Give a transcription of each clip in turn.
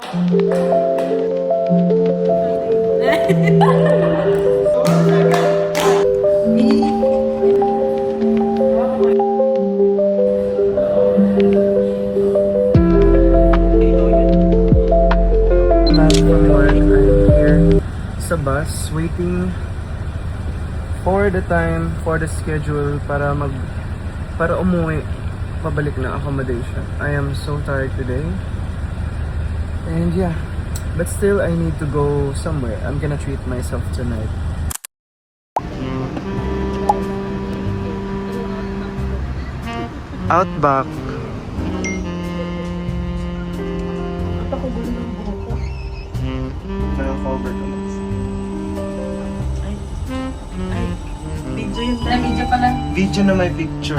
Back from work, I'm here sa bus waiting for the time, for the schedule para umuwi pabalik na accommodation. I am so tired today. And yeah, but still I need to go somewhere. I'm gonna treat myself tonight. Outback. Naka-cover ka lang. Video yun. Video pala. Video na may picture.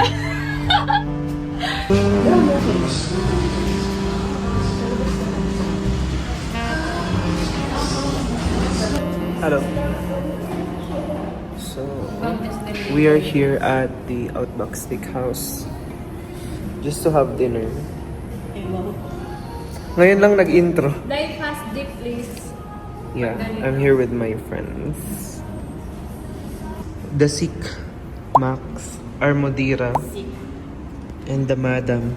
Hello. So, we are here at the Outback Steakhouse just to have dinner. Ngayon lang nag-intro. Dive fast deep, please. Yeah, I'm here with my friends. The Sik, Max, Armodira, and the Madam,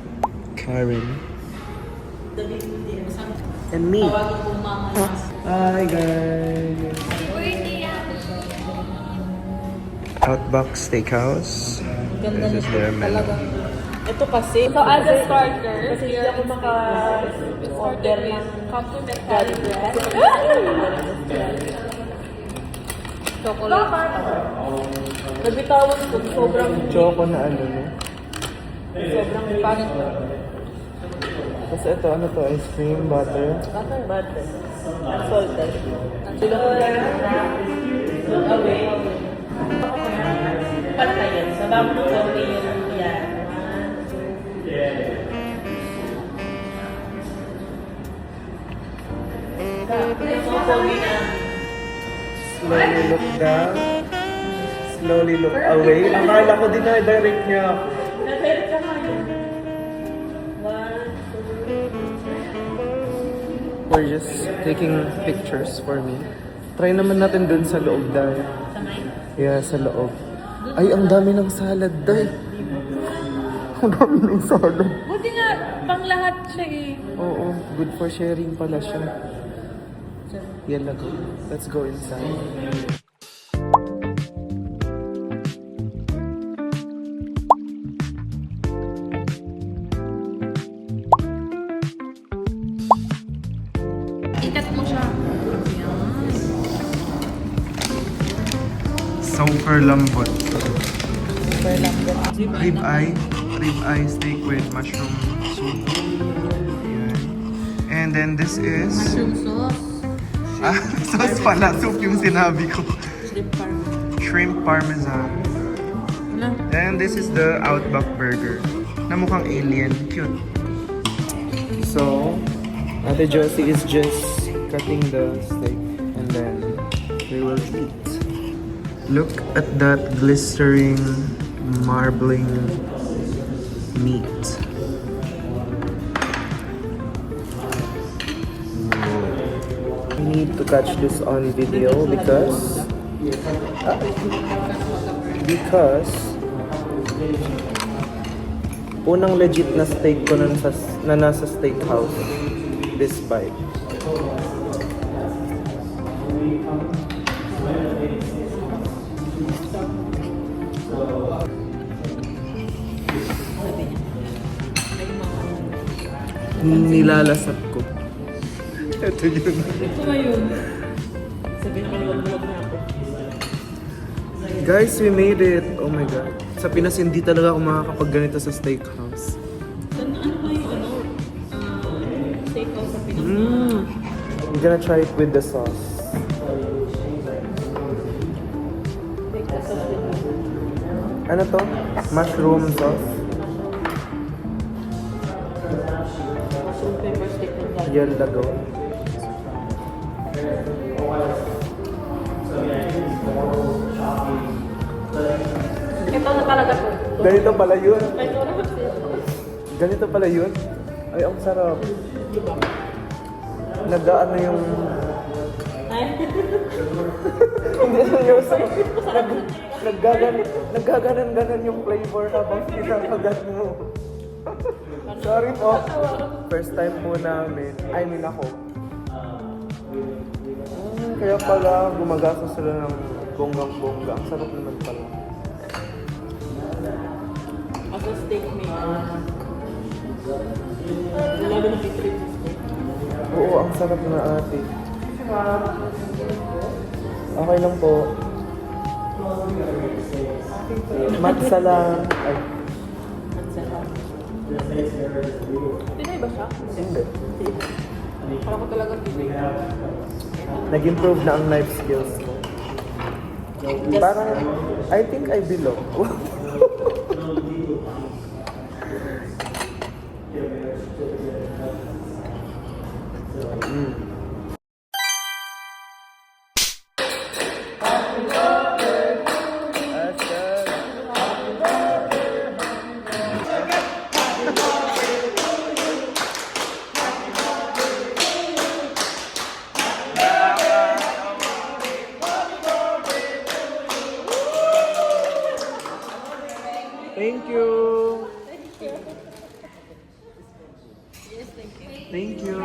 Karen. And me. Hi guys! Outback Steakhouse. This is their menu. Ito kasi. So, as a starter, kasi hindi ako maka-order ng garlic bread. Chocolate. Nabitawan ko, sobrang Choco na ano, no? sobrang pangit na. Tapos ito, ano to? Ice cream, butter. Butter. Unsalted. Sila ko lang. Okay. Patayin. Sa bago ko, okay yun yan. Slowly look down. Slowly look away. Akala ko din na-direct niya ako. We're just taking pictures for me. Try naman natin dun sa loob dahil. Yeah, sa loob. Ay, ang dami ng salad dahil. Ang dami ng salad. Buti nga, pang lahat siya eh. Oo, good for sharing pala siya. Yala go. Let's go inside. Ikat mo siya. Super lambot. Rib eye steak with mushroom soup. Ayan. And then this is Mushroom sauce. sauce pala, soup yung sinabi ko. Shrimp parmesan. Shrimp parmesan. And this is the Outback burger. Na mukhang alien. Cute. So, Ate Josie is just cutting the steak and then we will eat. Look at that glistering, marbling meat. I need to catch this on video because unang legit na steak ko na nasa steakhouse. This bite. Nilalasap ko. Ito yun. Ito na yun. Sabihin mo yung vlog na ako. Guys, we made it. Oh my God. Sa Pinas, hindi talaga ako makakapagganito sa steakhouse. Ano ba yung steakhouse sa Pinas? I'm gonna try it with the sauce. Ano to? Mushroom sauce? Mushroom pepper steak ng garlic. Yan lago. Ito na talaga po. Ganito pala yun. Ito na po. Ganito pala yun. Ay, ang sarap. nag-ano yung... Hindi seryoso. Naggaganan-ganan yung flavor habang pinakagat mo. Sorry po. First time po namin. I mean ako. Kaya pala gumagasa sila ng bonggang-bongga. Ang sarap naman pala. As a steak meal. Lalo na bitrip. Oo, ang sarap na ate. Okay lang po. Matsa lang. Ay, Pinay ba siya? hindi. Parang ko talaga Pinay. Nag-improve na ang life skills ko. Parang, I think I belong. Thank you. Thank you.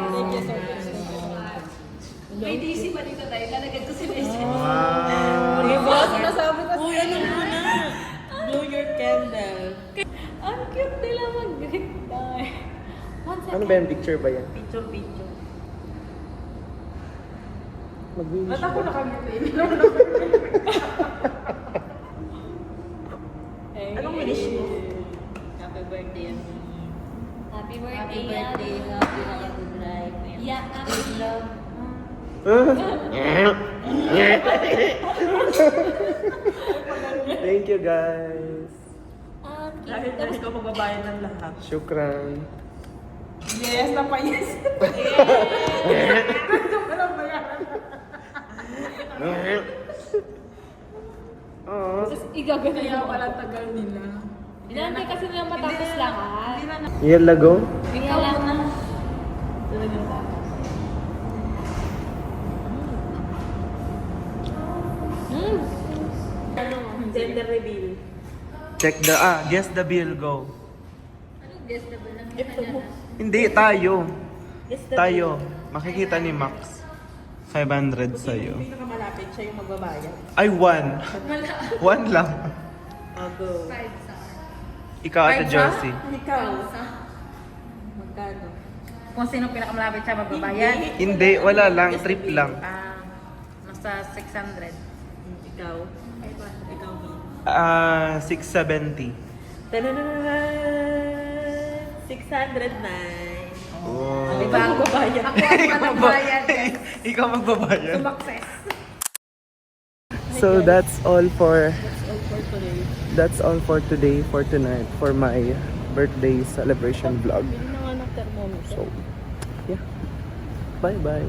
May DC pa dito tayo. Lalagyan ko sila Wow. Diba? Sinasabi ko siya. Ano muna? Blow your candle. Ang cute nila mag-greet tayo. One Ano second. ba yan? Picture ba yan? Picture. Mag-wish Ba't ako ba? nakangiti? Anong wish mo? Happy birthday. Happy birthday. Happy birthday, happy good life. Yeah, happy love. Thank you guys. Dahil na ikaw magbabayad ng lahat. Shukran. Yes, napayes. Oh. Igagano Kaya pala tagal nila. Inantay kasi nila matapos lahat. Year ago? Kaya lang na. Gender reveal. Check the, guess the bill, go. Anong vegetable lang Ito mo. Hindi, tayo. Yes, the Tayo. Makikita ni Max. 500 sa'yo. Yung pinakamalapit siya yung magbabayad. Ay, 1. 1 lang. I'll go. Ikaw, Ate Josie. Ikaw. Magkano? Kung sino pinakamalapit siya magbabayad, Hindi, wala lang. Trip lang. nasa 600. Ikaw. Ikaw. 670. Tanananan! 609. Oh. Diba ang magbabayad? Ako ang magbabayad. Ikaw magbabayad. Sumakses. So that's all for today, for tonight, for my birthday celebration vlog. Bili na nga ng thermometer. So, yeah. Bye-bye.